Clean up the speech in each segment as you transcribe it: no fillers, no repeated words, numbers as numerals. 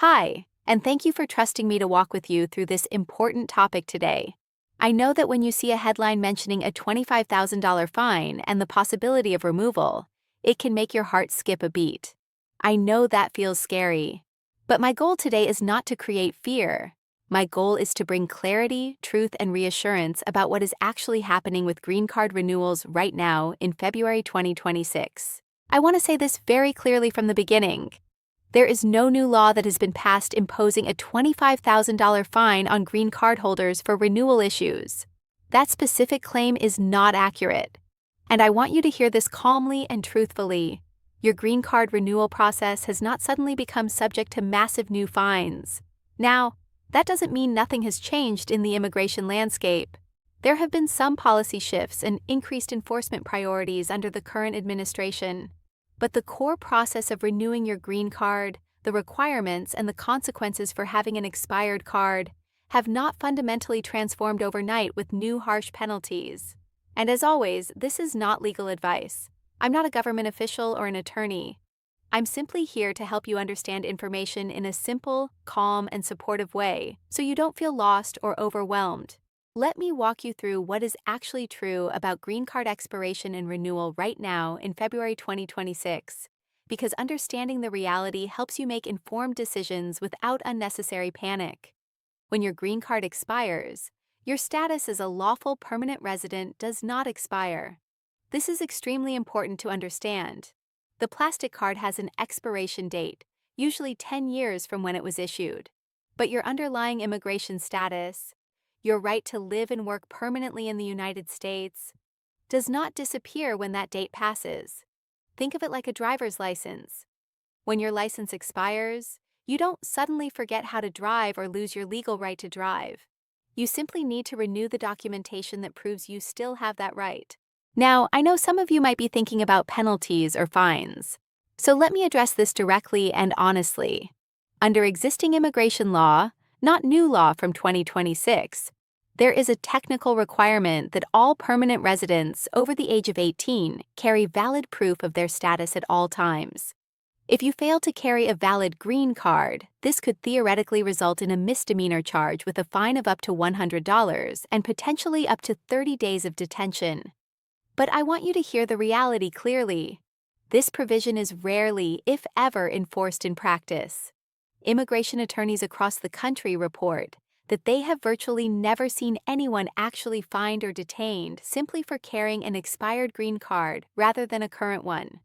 Hi, and thank you for trusting me to walk with you through this important topic today. I know that when you see a headline mentioning a $25,000 fine and the possibility of removal, it can make your heart skip a beat. I know that feels scary. But my goal today is not to create fear. My goal is to bring clarity, truth, and reassurance about what is actually happening with green card renewals right now in February 2026. I want to say this very clearly from the beginning. There is no new law that has been passed imposing a $25,000 fine on green card holders for renewal issues. That specific claim is not accurate. And I want you to hear this calmly and truthfully. Your green card renewal process has not suddenly become subject to massive new fines. Now, that doesn't mean nothing has changed in the immigration landscape. There have been some policy shifts and increased enforcement priorities under the current administration. But the core process of renewing your green card, the requirements and the consequences for having an expired card, have not fundamentally transformed overnight with new harsh penalties. And as always, this is not legal advice. I'm not a government official or an attorney. I'm simply here to help you understand information in a simple, calm, and supportive way, so you don't feel lost or overwhelmed. Let me walk you through what is actually true about green card expiration and renewal right now in February 2026, because understanding the reality helps you make informed decisions without unnecessary panic. When your green card expires, your status as a lawful permanent resident does not expire. This is extremely important to understand. The plastic card has an expiration date, usually 10 years from when it was issued. But your underlying immigration status, your right to live and work permanently in the United States, does not disappear when that date passes. Think of it like a driver's license. When your license expires, you don't suddenly forget how to drive or lose your legal right to drive. You simply need to renew the documentation that proves you still have that right. Now, I know some of you might be thinking about penalties or fines. So let me address this directly and honestly. Under existing immigration law, not new law from 2026, there is a technical requirement that all permanent residents over the age of 18 carry valid proof of their status at all times. If you fail to carry a valid green card, this could theoretically result in a misdemeanor charge with a fine of up to $100 and potentially up to 30 days of detention. But I want you to hear the reality clearly. This provision is rarely, if ever, enforced in practice. Immigration attorneys across the country report that they have virtually never seen anyone actually fined or detained simply for carrying an expired green card rather than a current one.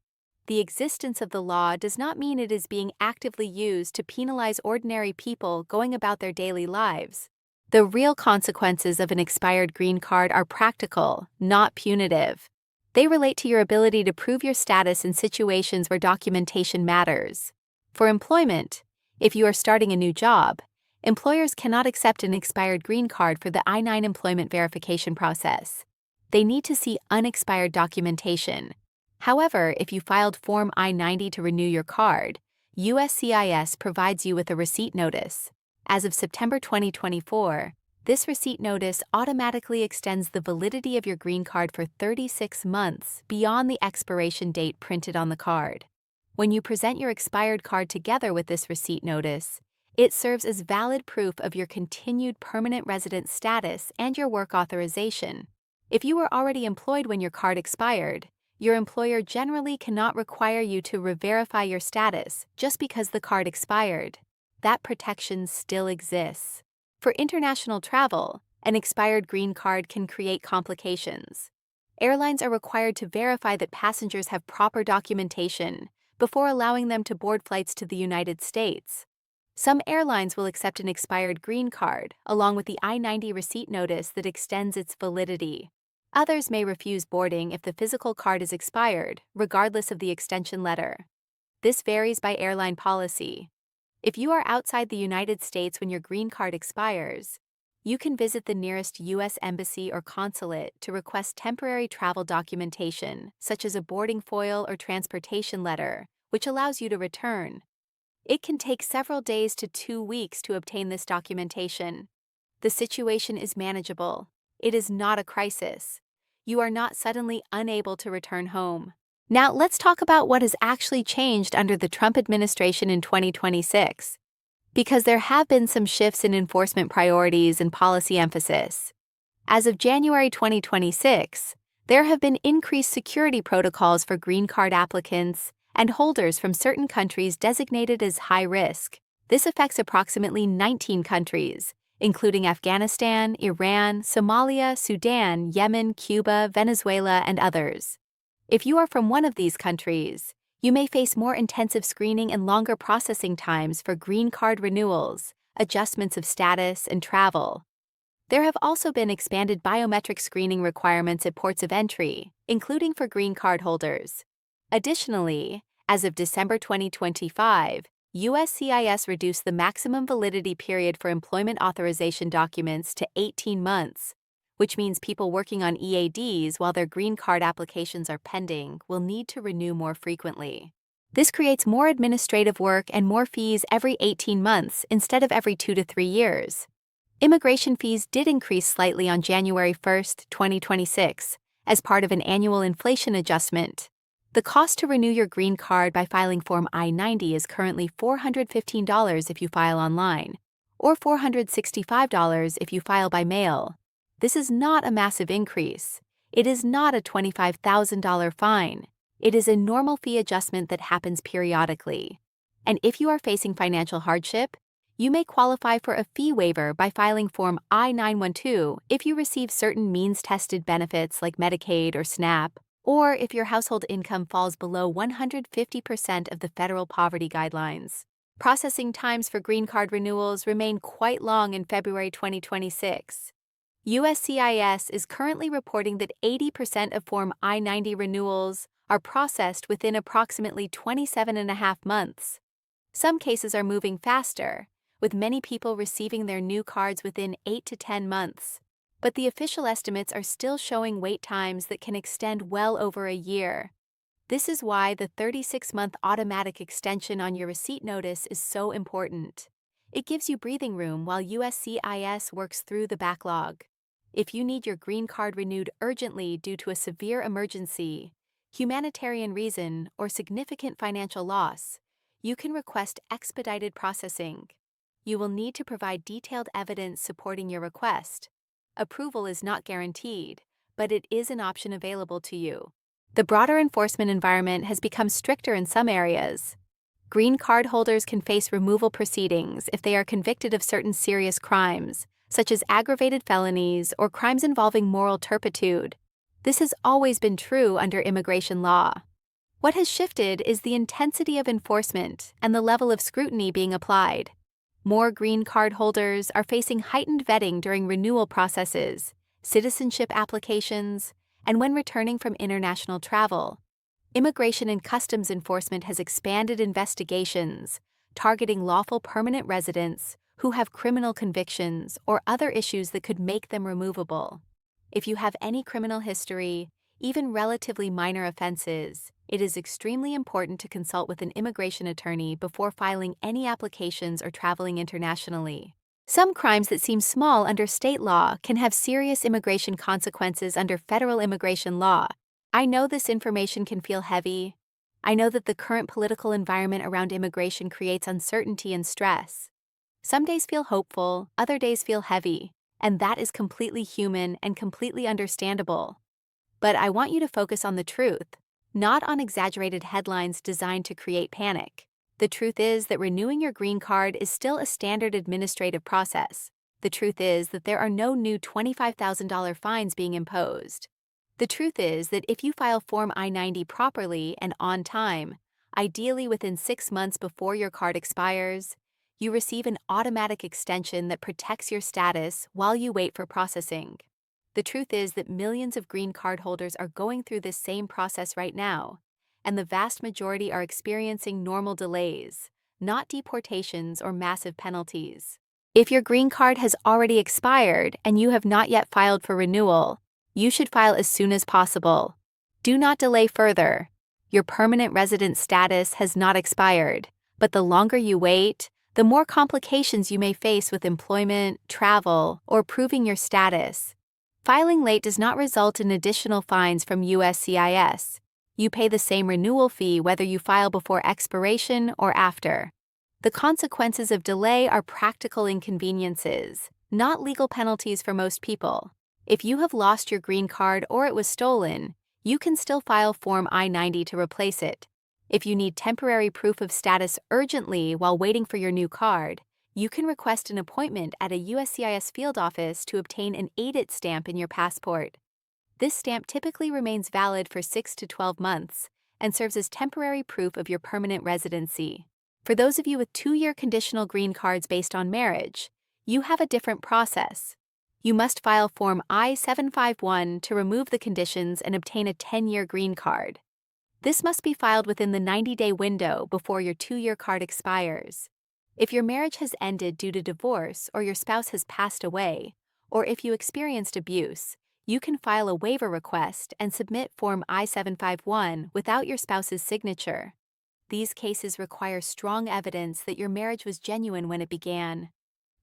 The existence of the law does not mean it is being actively used to penalize ordinary people going about their daily lives. The real consequences of an expired green card are practical, not punitive. They relate to your ability to prove your status in situations where documentation matters. For employment, if you are starting a new job, employers cannot accept an expired green card for the I-9 employment verification process. They need to see unexpired documentation. However, if you filed Form I-90 to renew your card, USCIS provides you with a receipt notice. As of September 2024, this receipt notice automatically extends the validity of your green card for 36 months beyond the expiration date printed on the card. When you present your expired card together with this receipt notice, it serves as valid proof of your continued permanent resident status and your work authorization. If you were already employed when your card expired, your employer generally cannot require you to re-verify your status just because the card expired. That protection still exists. For international travel, an expired green card can create complications. Airlines are required to verify that passengers have proper documentation before allowing them to board flights to the United States. Some airlines will accept an expired green card, along with the I-90 receipt notice that extends its validity. Others may refuse boarding if the physical card is expired, regardless of the extension letter. This varies by airline policy. If you are outside the United States when your green card expires, you can visit the nearest U.S. embassy or consulate to request temporary travel documentation, such as a boarding foil or transportation letter, which allows you to return. It can take several days to 2 weeks to obtain this documentation. The situation is manageable. It is not a crisis. You are not suddenly unable to return home. Now, let's talk about what has actually changed under the Trump administration in 2026. Because there have been some shifts in enforcement priorities and policy emphasis. As of January 2026, there have been increased security protocols for green card applicants and holders from certain countries designated as high risk. This affects approximately 19 countries, including Afghanistan, Iran, Somalia, Sudan, Yemen, Cuba, Venezuela, and others. If you are from one of these countries, you may face more intensive screening and longer processing times for green card renewals, adjustments of status, and travel. There have also been expanded biometric screening requirements at ports of entry, including for green card holders. Additionally, as of December 2025, USCIS reduced the maximum validity period for employment authorization documents to 18 months, which means people working on EADs while their green card applications are pending will need to renew more frequently. This creates more administrative work and more fees every 18 months instead of every 2 to 3 years. Immigration fees did increase slightly on January 1, 2026, as part of an annual inflation adjustment. The cost to renew your green card by filing Form I-90 is currently $415 if you file online, or $465 if you file by mail. This is not a massive increase. It is not a $25,000 fine. It is a normal fee adjustment that happens periodically. And if you are facing financial hardship, you may qualify for a fee waiver by filing Form I-912 if you receive certain means-tested benefits like Medicaid or SNAP, or if your household income falls below 150% of the federal poverty guidelines. Processing times for green card renewals remain quite long in February 2026. USCIS is currently reporting that 80% of Form I-90 renewals are processed within approximately 27.5 months. Some cases are moving faster, with many people receiving their new cards within 8 to 10 months. But the official estimates are still showing wait times that can extend well over a year. This is why the 36-month automatic extension on your receipt notice is so important. It gives you breathing room while USCIS works through the backlog. If you need your green card renewed urgently due to a severe emergency, humanitarian reason, or significant financial loss, you can request expedited processing. You will need to provide detailed evidence supporting your request. Approval is not guaranteed, but it is an option available to you. The broader enforcement environment has become stricter in some areas. Green card holders can face removal proceedings if they are convicted of certain serious crimes, such as aggravated felonies or crimes involving moral turpitude. This has always been true under immigration law. What has shifted is the intensity of enforcement and the level of scrutiny being applied. More green card holders are facing heightened vetting during renewal processes, citizenship applications, and when returning from international travel. Immigration and Customs Enforcement has expanded investigations, targeting lawful permanent residents who have criminal convictions or other issues that could make them removable. If you have any criminal history, even relatively minor offenses, it is extremely important to consult with an immigration attorney before filing any applications or traveling internationally. Some crimes that seem small under state law can have serious immigration consequences under federal immigration law. I know this information can feel heavy. I know that the current political environment around immigration creates uncertainty and stress. Some days feel hopeful, other days feel heavy, and that is completely human and completely understandable. But I want you to focus on the truth, not on exaggerated headlines designed to create panic. The truth is that renewing your green card is still a standard administrative process. The truth is that there are no new $25,000 fines being imposed. The truth is that if you file Form I-90 properly and on time, ideally within 6 months before your card expires, you receive an automatic extension that protects your status while you wait for processing. The truth is that millions of green card holders are going through this same process right now, and the vast majority are experiencing normal delays, not deportations or massive penalties. If your green card has already expired and you have not yet filed for renewal, you should file as soon as possible. Do not delay further. Your permanent resident status has not expired, but the longer you wait, the more complications you may face with employment, travel, or proving your status. Filing late does not result in additional fines from USCIS. You pay the same renewal fee whether you file before expiration or after. The consequences of delay are practical inconveniences, not legal penalties for most people. If you have lost your green card or it was stolen, you can still file Form I-90 to replace it. If you need temporary proof of status urgently while waiting for your new card, you can request an appointment at a USCIS field office to obtain an AID-IT stamp in your passport. This stamp typically remains valid for 6 to 12 months and serves as temporary proof of your permanent residency. For those of you with 2-year conditional green cards based on marriage, you have a different process. You must file Form I-751 to remove the conditions and obtain a 10-year green card. This must be filed within the 90-day window before your 2-year card expires. If your marriage has ended due to divorce or your spouse has passed away, or if you experienced abuse, you can file a waiver request and submit Form I-751 without your spouse's signature. These cases require strong evidence that your marriage was genuine when it began.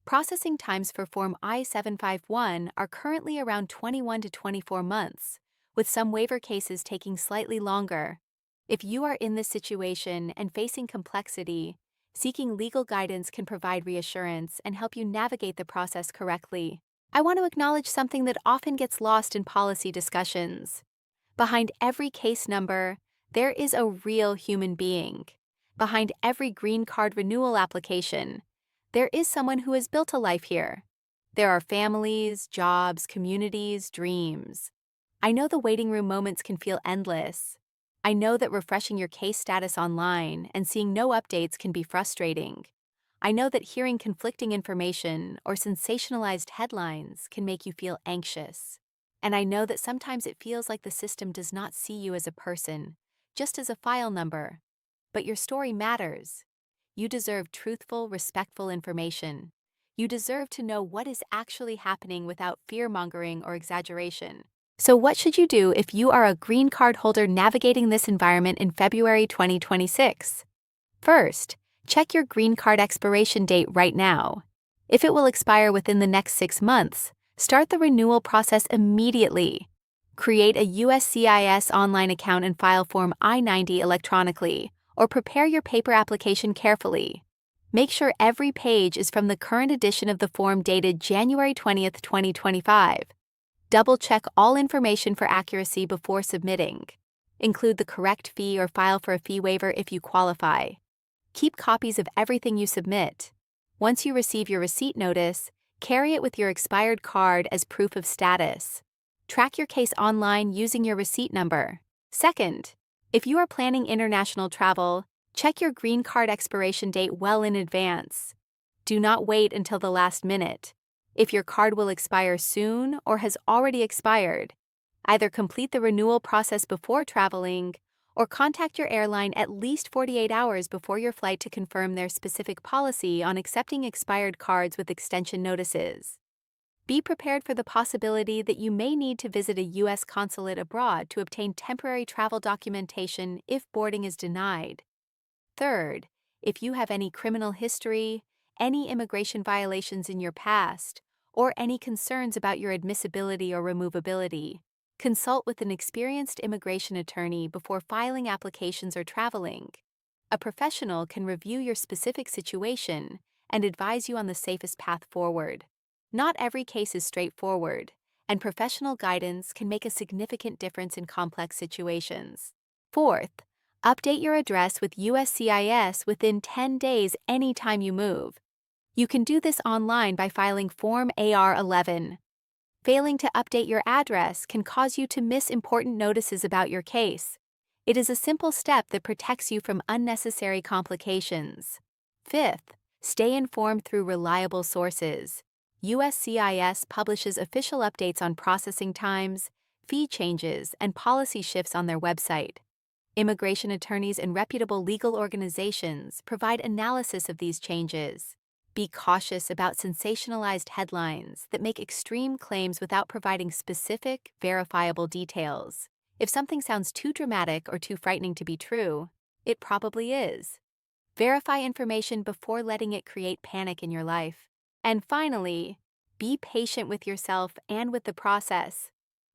Processing times for Form I-751 are currently around 21 to 24 months, with some waiver cases taking slightly longer. If you are in this situation and facing complexity, seeking legal guidance can provide reassurance and help you navigate the process correctly. I want to acknowledge something that often gets lost in policy discussions. Behind every case number, there is a real human being. Behind every green card renewal application, there is someone who has built a life here. There are families, jobs, communities, dreams. I know the waiting room moments can feel endless. I know that refreshing your case status online and seeing no updates can be frustrating. I know that hearing conflicting information or sensationalized headlines can make you feel anxious. And I know that sometimes it feels like the system does not see you as a person, just as a file number. But your story matters. You deserve truthful, respectful information. You deserve to know what is actually happening without fear-mongering or exaggeration. So what should you do if you are a green card holder navigating this environment in February 2026? First, check your green card expiration date right now. If it will expire within the next 6 months, start the renewal process immediately. Create a USCIS online account and file Form I-90 electronically, or prepare your paper application carefully. Make sure every page is from the current edition of the form dated January 20th, 2025. Double-check all information for accuracy before submitting. Include the correct fee or file for a fee waiver if you qualify. Keep copies of everything you submit. Once you receive your receipt notice, carry it with your expired card as proof of status. Track your case online using your receipt number. Second, if you are planning international travel, check your green card expiration date well in advance. Do not wait until the last minute. If your card will expire soon or has already expired, either complete the renewal process before traveling or contact your airline at least 48 hours before your flight to confirm their specific policy on accepting expired cards with extension notices. Be prepared for the possibility that you may need to visit a U.S. consulate abroad to obtain temporary travel documentation if boarding is denied. Third, if you have any criminal history, any immigration violations in your past, or any concerns about your admissibility or removability, consult with an experienced immigration attorney before filing applications or traveling. A professional can review your specific situation and advise you on the safest path forward. Not every case is straightforward, and professional guidance can make a significant difference in complex situations. Fourth, update your address with USCIS within 10 days anytime you move. You can do this online by filing Form AR-11. Failing to update your address can cause you to miss important notices about your case. It is a simple step that protects you from unnecessary complications. Fifth, stay informed through reliable sources. USCIS publishes official updates on processing times, fee changes, and policy shifts on their website. Immigration attorneys and reputable legal organizations provide analysis of these changes. Be cautious about sensationalized headlines that make extreme claims without providing specific, verifiable details. If something sounds too dramatic or too frightening to be true, it probably is. Verify information before letting it create panic in your life. And finally, be patient with yourself and with the process.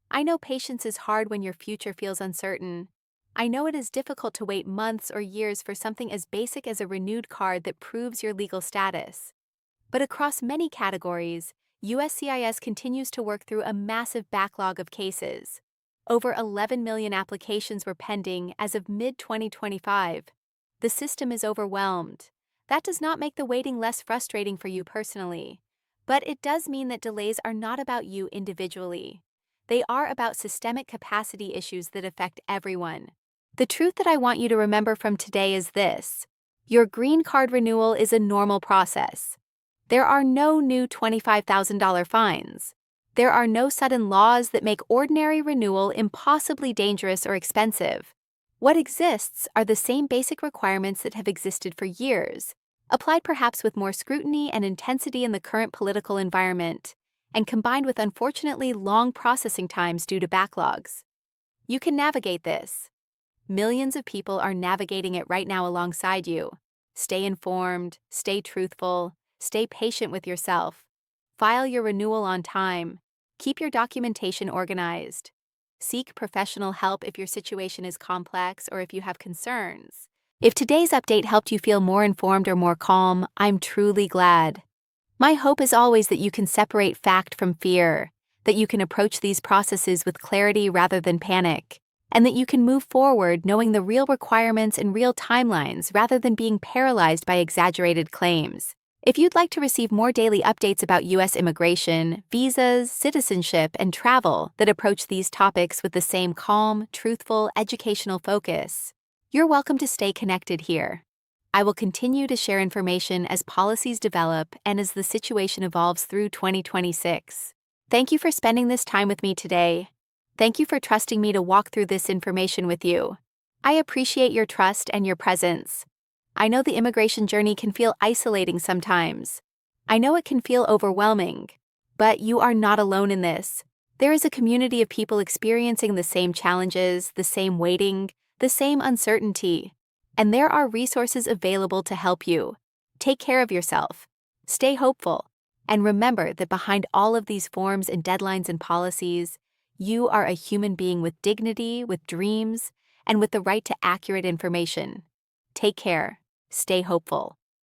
I know patience is hard when your future feels uncertain. I know it is difficult to wait months or years for something as basic as a renewed card that proves your legal status. But across many categories, USCIS continues to work through a massive backlog of cases. Over 11 million applications were pending as of mid-2025. The system is overwhelmed. That does not make the waiting less frustrating for you personally, but it does mean that delays are not about you individually. They are about systemic capacity issues that affect everyone. The truth that I want you to remember from today is this: your green card renewal is a normal process. There are no new $25,000 fines. There are no sudden laws that make ordinary renewal impossibly dangerous or expensive. What exists are the same basic requirements that have existed for years, applied perhaps with more scrutiny and intensity in the current political environment, and combined with unfortunately long processing times due to backlogs. You can navigate this. Millions of people are navigating it right now alongside you. Stay informed, stay truthful, stay patient with yourself. File your renewal on time. Keep your documentation organized. Seek professional help if your situation is complex or if you have concerns. If today's update helped you feel more informed or more calm, I'm truly glad. My hope is always that you can separate fact from fear, that you can approach these processes with clarity rather than panic, and that you can move forward knowing the real requirements and real timelines rather than being paralyzed by exaggerated claims. If you'd like to receive more daily updates about U.S. immigration, visas, citizenship, and travel that approach these topics with the same calm, truthful, educational focus, you're welcome to stay connected here. I will continue to share information as policies develop and as the situation evolves through 2026. Thank you for spending this time with me today. Thank you for trusting me to walk through this information with you. I appreciate your trust and your presence. I know the immigration journey can feel isolating sometimes. I know it can feel overwhelming, but you are not alone in this. There is a community of people experiencing the same challenges, the same waiting, the same uncertainty, and there are resources available to help you. Take care of yourself. Stay hopeful. And remember that behind all of these forms and deadlines and policies, you are a human being with dignity, with dreams, and with the right to accurate information. Take care. Stay hopeful.